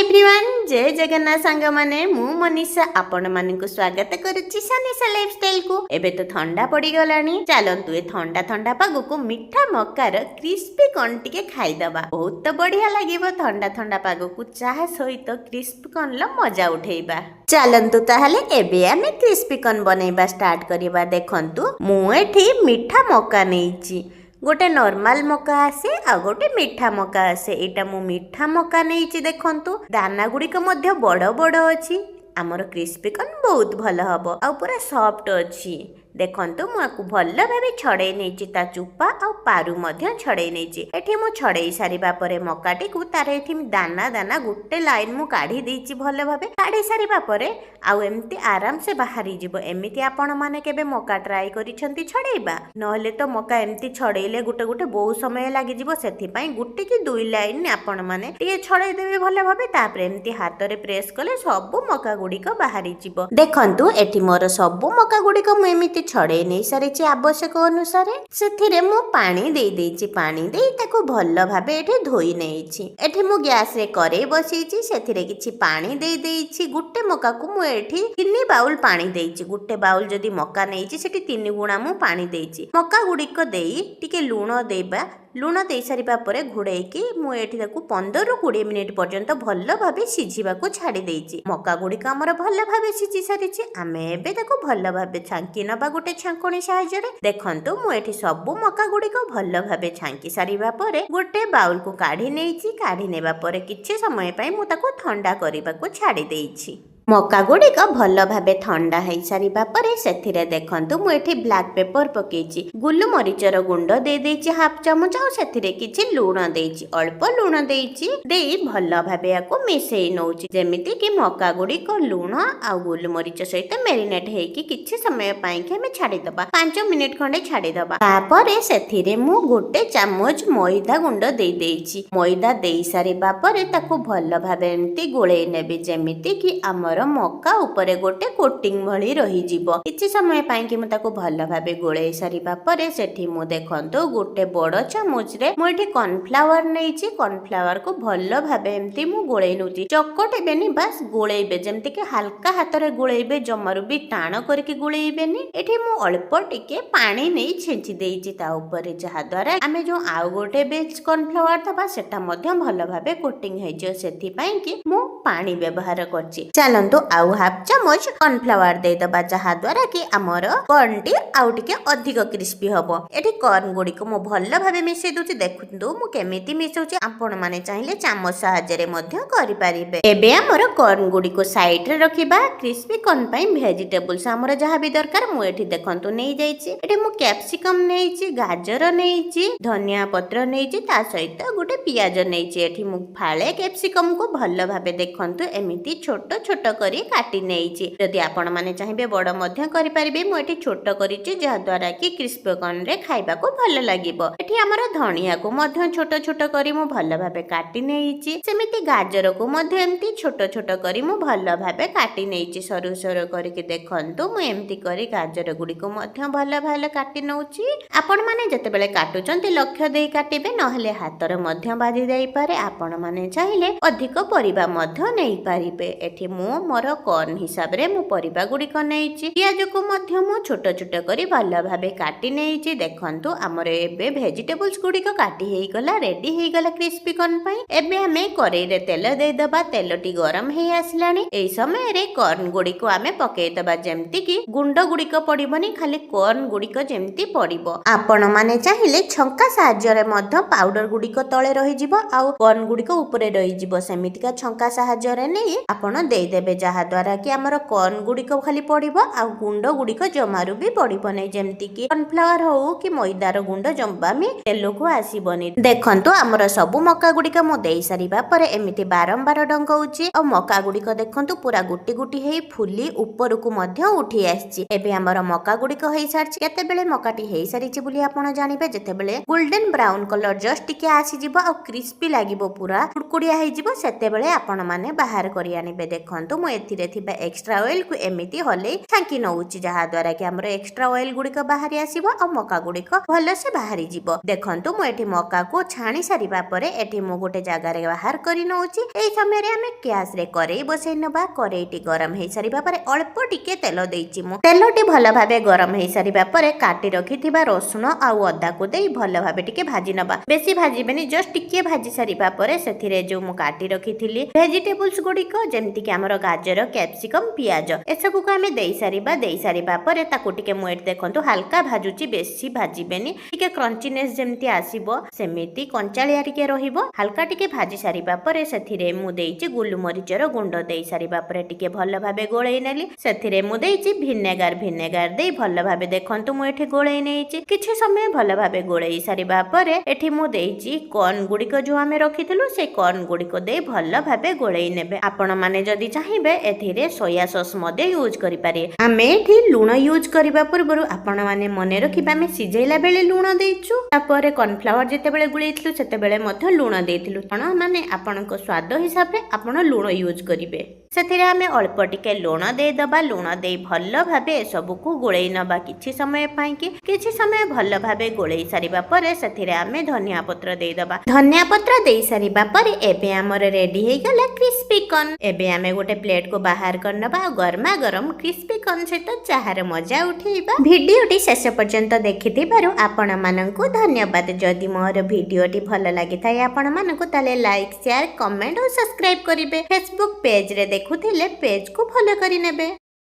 Everyone जय जगन्नाथ सांग माने मु मनीषा आपण मानकु स्वागत करूची सनीसा लाइफस्टाइल को। एबे तो ठंडा पड़ी गलानी, चलंतु ए ठंडा ठंडा पागु को मीठा मक्कार क्रिस्पी कॉर्न टिके खाई दबा। बहुत तो बढ़िया लागिबो ठंडा ठंडा पागु को चाह सहित क्रिस्पी कॉर्न ला मजा उठेइबा। चलंतु ताहले एबे आमे क्रिस्पी कॉर्न बनेइबा स्टार्ट करिबा। देखंतु मु एठी मीठा मक्का नेइची, गोटे नॉर्मल मक्का आसे आ गोटे मीठा मक्का आसे। एटा मु मीठा मक्का नेइची। देखंतु दाना गुड़िक मध्य बड़ बड़ अछि। आमर क्रिस्पी कॉर्न बहुत भल हबो आ पूरा सॉफ्ट अछि। देखंतु मु आकु भल भाबे छड़े नेइची, ता चुप्पा आ पारु मध्य छड़े नेइची। एठी मु छड़े सारिबा परे मक्काटी को तार एठी दाना दाना गुटे लाइन मु काढी देइची। भल भाबे काढी सारिबा परे आउ एम्ति आराम से बाहरी जिवो। एमिति आपण माने केबे मक्का ट्राई करिसंती छड़ेइबा? नहले तो मक्का एम्ति छड़ेइले गुटे गुटे बहुत समय लागि जिवो। सेथि पई गुटे कि दुई लाइन आपण माने टिके छड़ेइ देबे भल भाबे। तापर एम्ति हाथ रे प्रेस कले सब मक्का गुडीको बाहरी जिवो। देखंतु एठी मोर सब मक्का गुडीको मु एमिति छड़े नहीं सारी आवश्यक अनुसार से मु पानी दे देइछि। पानी दे ताको भल भाबे एठी धोई नेइछि। एठी मु गैस रे करेई बसैछि, सेथिरे किछि पानी दे देइछि। गुटे मक्का को मु एठी 3 बाउल पानी देइछि। गुटे बाउल जदी मक्का नेइछि सेठी 3 गुणा मु पानी देइछि। मक्का गुडीको देई टिके लूण देबा। लूण दे सारिबा परे घुड़ेइकी मु एठी ताकू 15 ରୁ 20 मिनिट पर्यंत भल भाबे सिझिबाकू छाड़ी देइछि। मक्का गुडीक हमर भल भाबे सिझि सारिछि। आमे एबे ताकू भल भाबे छांकी नबा गुटे छांकोणी सहायता रे। देखंतु मु एठी सब मक्का गुडीक भल भाबे छांकी सारिबा परे गोटे बाउल को काढी नेइछि। काढी नेबा परे किछि समय पई मु ताकू ठंडा करिबाकू छाड़ी देइछि। मक्का गुड़िक भल भाबे ठंडा है सारिबा परे सेथिरे देखंतु मु एठी ब्लैक पेपर पकेइछि। गुलु मरीचर गुंड दे देइछि हाफ चामच आ सेथिरे किछि लूण देइछि। अल्प लूण देइछि। देई भल भाबे याको मिसेई नउछि जेमिति कि मक्का गुड़िक लूण आ गुलु मरीच सहित मेरिनेट हेकी किछि समय पई के हमें छाडी दबा। 5 मिनिट खंडे छाडी दबा। तापरे सेथिरे मु गोटे चामच मैदा गुंड दे देइछि। मैदा देई सारिबा परे ताको भल भाबे एम्ति गोळेई नेबे जेमिति कि हमर मक्का ऊपर गोटे कोटिंग भली रही जीवो। किछि समय पई कि मु ताको भल भाबे गोळेई सारिबा परे सेठी मु देखंतो गोटे बड़ चामच रे मु एठी कॉर्नफ्लावर नेइछि। कॉर्नफ्लावर को भल भाबे एम्ति मु गोळेई नउछि। चकटेबेनी बस गोळेइबे जेमति कि हल्का हाथ रे गोळेइबे, जमरु भी टाण करके गोळेइबेनी। एठी मु अल्प टिके पानी नै छेंची देइछि ता ऊपर, जहा द्वारा आमे जो आउ गोटे बेच कॉर्नफ्लावर दबा सेटा मध्य भल भाबे कोटिंग हे जो। सेथि पई कि मु पानी व्यवहार करछि। चलंतो आउ हाफ चामच कॉर्नफ्लावर दे दबा, जहा द्वारा कि हमर कॉर्न टी आउ टिके अधिक क्रिस्पी हबो। एठी कॉर्न गुडी को मु भल भाबे मिसै दोछि। देखंतु मु केमिति मिसौछि, आपण माने चाहिले चामच सहायता रे मध्य करि परिबे। एबे हमर कॉर्न गुडी को साइड रे रखिबा। क्रिस्पी कॉर्न पई वेजिटेबल्स हमर जहा भी दरकार मु एठी देखंतु नै जाइछि। एठी मु कैप्सिकम नेइछि, गाजर नेइछि, धनिया पत्र नेइछि, ता सहित गोटे पियाज नेइछि। एठी मु फाळे कैप्सिकम को भल भाबे देखंतु एमिति छोट छोट करी काटी नेइछि। जदि आपण माने चाहिबे बड़ मध्य करि परिबे। मु एठी छोट करिछि जहा द्वारा कि क्रिस्पी कॉर्न रे खाइबा को भल लागिबो। एठी हमर धनिया को मध्य छोट छोट करी मु भल भाबे काटी नेइछि। सेमिति गाजर को मध्य एम्ति छोट छोट करी मु भल भाबे काटी नेइछि। सरू सरू करिके देखंतु मु एम्ति करी गाजर गुडी को मध्य भल भाले काटी नउछि। आपण माने जते बेले काटुचंती लक्ष्य देई काटिबे, नहले हातर मध्य बाजी देई पारे। आपण माने चाहिले अधिक परिबा मध्य नेई पारिबे। एठी मु मोर कॉर्न हिसाब रे मु परिबा गुडी को नेइछि। पियाज को मध्य मु छोट छोट करी भल भाबे काटी नेइछि। देखंतु हमर एबे वेजिटेबल्स गुडी को काटी हेई गला, रेडी हेई गला क्रिस्पी कॉर्न पई। एबे हमें करेई रे तेल दे दबा। तेलटी गरम हेई आसलानी। एई समय रे कॉर्न गुडी को आमे पकेई दबा जेमति कि गुंड गुडी को पडिबनी, खाली कॉर्न गुडी को जेमति पडिबो। आपण माने चाहिले छंका सहायता रे मध्य पाउडर गुडी को तळे रही जिवो आ कॉर्न गुडी को ऊपर रही जिवो। सेमितिका छंका सहायता रे नै आपण देई देबे, जहा द्वारा कि हमर कॉर्न गुडीक खाली पड़िबो आ गुंड गुडीक जमारू भी पड़िबो नै। जेमति कि कॉर्नफ्लावर हो कि मैदार गुंड जम्बामी तेलो को आसीबोनी। देखंतु हमर सब मक्का गुडीक मु देई सारिबा परे एमिति बारंबार डंगौछि आ मक्का गुडीक देखंतु पूरा गुटी गुटी हेई फुली ऊपर को मध्य उठी आछि। एबे हमर मक्का गुडीक हेई सारछि। केते बेले मक्काटी हेई सारिछि बुली आपण जानिबे जेते बेले गोल्डन ब्राउन कलर जस्ट टिके आसी जिवो आ क्रिस्पी लागिबो, पूरा कुडकुडिया हेई जिवो। सेते बेले आपण माने बाहर करि आनिबे। देखंतु ମୁଁ ଏଥିରେ ଥିବା ଏକ୍ସଟ୍ରା ଅଏଲ କୁ ଏମିତି ହଲେଇ ଛାଙ୍କି ନଉଛି, ଯାହା ଦ୍ୱାରା କି ଆମର ଏକ୍ସଟ୍ରା ଅଏଲ ଗୁଡିକ ବାହାରି ଆସିବ ଆଉ ମକା ଗୁଡିକ ଭଲସେ ବାହାରି ଯିବ। ଦେଖନ୍ତୁ ମୁଁ ଏଠି ମକାକୁ ଛାଣି ସାରିବା ପରେ ଏଠି ମୁଁ ଗୋଟେ ଜାଗାରେ ବାହାର କରି ନଉଛି। ଏଇ ସମୟରେ ଆମେ ଗ୍ୟାସ ରେ କରେଇ ବସେଇ ନବା। କରେଇଟି ଗରମ ହେଇ ସାରିବା ପରେ ଅଳ୍ପ ଟିକେ ତେଲ ଦେଇଛି ମୁଁ। ତେଲଟି ଭଲ ଭାବେ ଗରମ ହେଇ ସାରିବା ପରେ କାଟି ରଖିଥିବା ରସୁଣ ଆଉ ଅଦାକୁ ଦେଇ ଭଲ ଭାବେ ଟିକେ ଭାଜି ନବା। ବେଶୀ ଭାଜିବେନି, ଜଷ୍ଟ ଟିକେ ଭାଜି ସାରିବା ପରେ ସେଥିରେ ଯୋଉ ମୁଁ କାଟି ରଖିଥିଲି ଭେଜିଟେବୁଲ୍ସ ଗୁଡିକ ଯେମିତି କି ଆମର ଗାଜର, କ୍ୟାପ୍ସିକମ, ପିଆଜ ଏସବୁକୁ ଆମେ ଦେଇ ସାରିବା ପରେ ତାକୁ ଟିକେ ମୁଁ ଏଠି ଦେଖନ୍ତୁ ହାଲକା ଭାଜୁଛି, ବେଶୀ ଭାଜିବେନି, ଟିକେ କ୍ରଞ୍ଚିନେସ ଯେମିତି ଆସିବ ସେମିତି କଞ୍ଚାଳିଆ ଟିକେ ରହିବ। ହାଲକା ଟିକେ ଭାଜି ସାରିବା ପରେ ସେଥିରେ ମୁଁ ଦେଇଛି ଗୋଲମରିଚର ଗୁଣ୍ଡ। ଦେଇ ସାରିବା ପରେ ଟିକେ ଭଲ ଭାବେ ଗୋଳେଇ ନେଲି। ସେଥିରେ ମୁଁ ଦେଇଛି ଭିନେଗାର ଦେଇ ଭଲ ଭାବେ ଦେଖନ୍ତୁ ମୁଁ ଏଠି ଗୋଳେଇ ନେଇଛି। କିଛି ସମୟ ଭଲ ଭାବେ ଗୋଳେଇ ସାରିବା ପରେ ଏଠି ମୁଁ ଦେଇଛି କର୍ନ ଗୁଡିକ ଯୋଉ ଆମେ ରଖିଥିଲୁ ସେଇ କର୍ନ ଗୁଡିକ ଦେଇ ଭଲ ଭାବେ ଗୋଳେଇ ନେବେ। ଆପଣ ମାନେ ଯଦି ଚାହିଁବେ ଏଥିରେ ସୋୟା ସସ୍ ମଧ୍ୟ ୟୁଜ କରିପାରିବେ। ଆମେ ଏଠି ଲୁଣ ୟୁଜ କରିବା ପୂର୍ବରୁ ଆପଣ ମାନେ ମନେ ରଖିବେ ଆମେ ସିଝେଇଲା ବେଳେ ଲୁଣ ଦେଇଛୁ, ତାପରେ କର୍ନଫ୍ଲାୱାର ଯେତେବେଳେ ଗୋଳେଇଥିଲୁ ସେତେବେଳେ ମଧ୍ୟ ଲୁଣ ଦେଇଥିଲୁ। ଆପଣ ମାନେ ଆପଣଙ୍କ ସ୍ୱାଦ ହିସାବରେ ଆପଣ ଲୁଣ ୟୁଜ କରିବେ। ସେଥିରେ ଆମେ ଅଳ୍ପ ଟିକେ ଲୁଣ ଦେଇଦବା। ଲୁଣ ଦେଇ ଭଲ ଭାବେ ଏସବୁକୁ ଗୋଳେଇ ନବା କିଛି ସମୟ ପାଇଁ କି। କିଛି ସମୟ ଭଲ ଭାବେ ଗୋଳେଇ ସାରିବା ପରେ ସେଥିରେ ଆମେ ଧନିଆ ପତ୍ର ଦେଇଦବା। ଧନିଆ ପତ୍ର ଦେଇ ସାରିବା ପରେ ଏବେ ଆମର ରେଡି ହେଇଗଲା କ୍ରିସ୍ପି କର୍ନ। ଏବେ ଆମେ ଗୋଟେ ପ୍ଲେଟ କୁ ବାହାର କରିନବା ଆଉ ଗରମା ଗରମ କ୍ରିସ୍ପି କର୍ନ ସହିତ ଚାହାର ମଜା ଉଠେଇବା। ଭିଡିଓଟି ଶେଷ ପର୍ଯ୍ୟନ୍ତ ଦେଖିଥିବାରୁ ଆପଣ ମାନଙ୍କୁ ଧନ୍ୟବାଦ। ଯଦି ମୋର ଭିଡିଓଟି ଭଲ ଲାଗିଥାଏ ଆପଣ ମାନଙ୍କୁ ତାହେଲେ ଲାଇକ୍, ସେୟାର, କମେଣ୍ଟ ଓ ସବସ୍କ୍ରାଇବ କରିବେ। ଫେସବୁକ ପେଜ ରେ ଦେଖୁଥିଲେ ପେଜ କୁ ଫଲୋ କରିନେବେ।